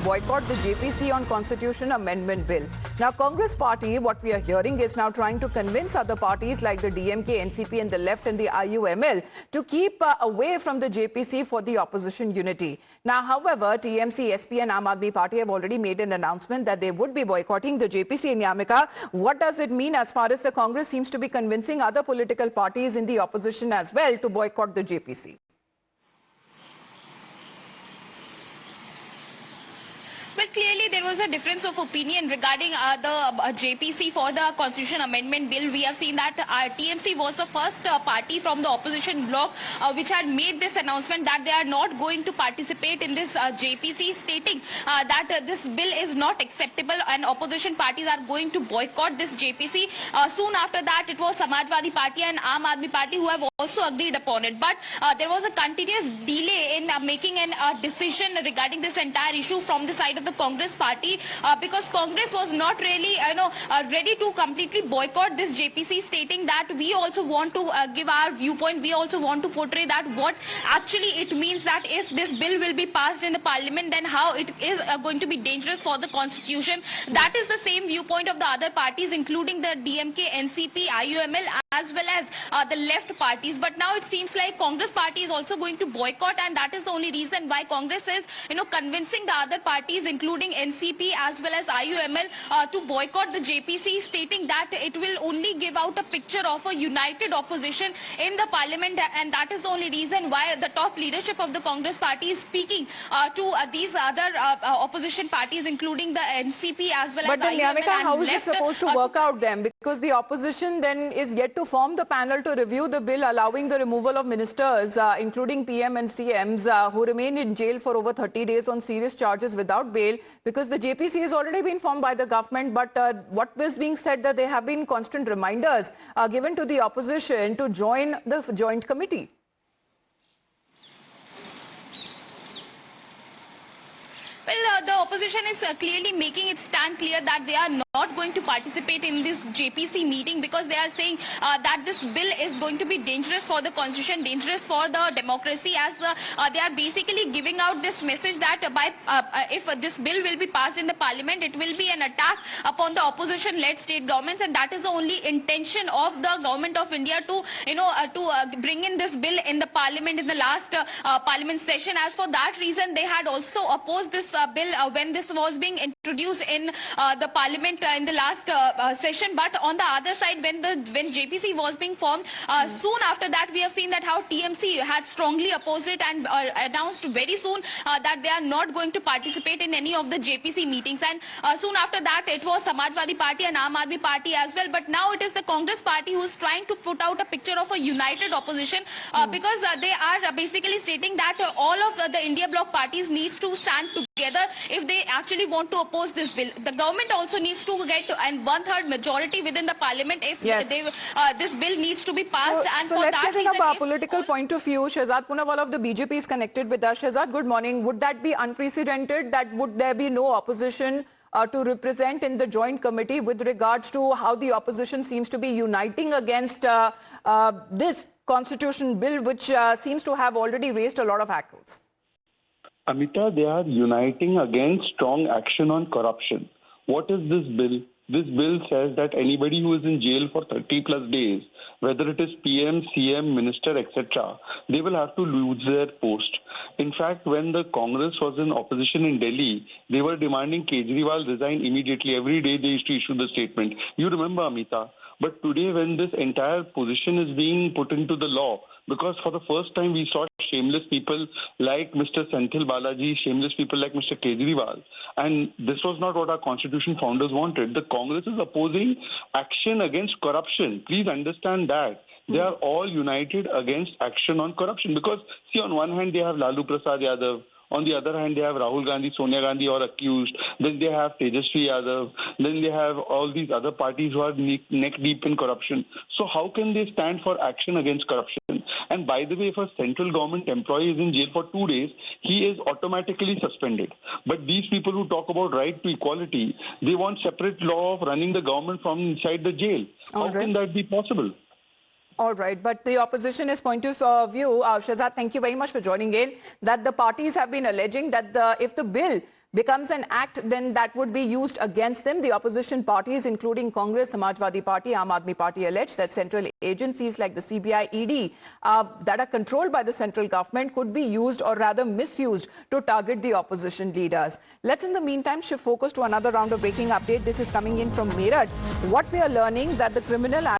boycott the JPC on Constitution Amendment Bill. Now, Congress Party, what we are hearing, is now trying to convince other parties like the DMK, NCP and the left and the IUML to keep away from the JPC for the opposition unity. Now, however, TMC, SP and Aam Aadmi Party have already made an announcement that they would be boycotting the JPC in Yamika. What does it mean as far as the Congress seems to be convincing other political parties in the opposition as well to boycott the JPC? Well, clearly there was a difference of opinion regarding the JPC for the Constitution Amendment Bill. We have seen that TMC was the first party from the opposition bloc which had made this announcement that they are not going to participate in this JPC, stating that this bill is not acceptable and opposition parties are going to boycott this JPC. Soon after that, it was Samajwadi Party and Aam Aadmi Party who have also agreed upon it. But there was a continuous delay in making a decision regarding this entire issue from the side of the Congress Party because Congress was not really ready to completely boycott this JPC, stating that we also want to give our viewpoint. We also want to portray that what actually it means, that if this bill will be passed in the parliament, then how it is going to be dangerous for the constitution. That is the same viewpoint of the other parties, including the DMK, NCP, IUML, as well as the left parties. But now it seems like Congress Party is also going to boycott, and that is the only reason why Congress is convincing the other parties, including NCP as well as IUML, to boycott the JPC, stating that it will only give out a picture of a united opposition in the parliament, and that is the only reason why the top leadership of the Congress Party is speaking to these other opposition parties, including the NCP as well as IUML. But then, Yamika, how is it supposed to work out then? Because the opposition then is yet to form the panel to review the bill allowing the removal of ministers, including PM and CMs, who remain in jail for over 30 days on serious charges without bail, because the JPC has already been formed by the government. But what was being said that there have been constant reminders given to the opposition to join the joint committee. Well, the opposition is clearly making it stand clear that they are not going to participate in this JPC meeting, because they are saying that this bill is going to be dangerous for the constitution, dangerous for the democracy, as they are basically giving out this message that if this bill will be passed in the parliament, it will be an attack upon the opposition-led state governments, and that is the only intention of the government of India to bring in this bill in the parliament in the last parliament session. As for that reason, they had also opposed this bill when this was being introduced in the parliament in the last session. But on the other side, when JPC was being formed, soon after that, we have seen that how TMC had strongly opposed it and announced very soon that they are not going to participate in any of the JPC meetings. And soon after that, it was Samajwadi Party and Aam Aadmi Party as well. But now it is the Congress Party who is trying to put out a picture of a united opposition, because they are basically stating that all of the India bloc parties needs to stand together if they actually want to oppose this bill. The government also needs to get and 1/3 majority within the parliament if this bill needs to be passed. So let's get into a political point of view. Shehzad Poonawalla of the BJP is connected with us. Shehzad, good morning. Would that be unprecedented? That would there be no opposition to represent in the joint committee with regards to how the opposition seems to be uniting against this constitution bill, which seems to have already raised a lot of hackles? Amita, they are uniting against strong action on corruption. What is this bill? This bill says that anybody who is in jail for 30 plus days, whether it is PM, CM, minister, etc., they will have to lose their post. In fact, when the Congress was in opposition in Delhi, they were demanding Kejriwal resign immediately. Every day they used to issue the statement. You remember, Amita. But today, when this entire position is being put into the law, because for the first time we saw shameless people like Mr. Senthil Balaji, shameless people like Mr. Kejriwal, and this was not what our constitution founders wanted. The Congress is opposing action against corruption. Please understand that. They are all united against action on corruption, because, see, on one hand, they have Lalu Prasad Yadav. On the other hand, they have Rahul Gandhi, Sonia Gandhi are accused. Then they have Tejasvi Yadav. Then they have all these other parties who are neck deep in corruption. So how can they stand for action against corruption? And by the way, if a central government employee is in jail for 2 days, he is automatically suspended. But these people who talk about right to equality, they want separate law of running the government from inside the jail. How can that be possible? All right, but the oppositionist point of view, Shehzad, thank you very much for joining in, that the parties have been alleging that if the bill becomes an act, then that would be used against them. The opposition parties, including Congress, Samajwadi Party, Aam Aadmi Party, allege that central agencies like the CBI, ED, that are controlled by the central government could be used or rather misused to target the opposition leaders. Let's in the meantime shift focus to another round of breaking update. This is coming in from Meerut. What we are learning that the criminal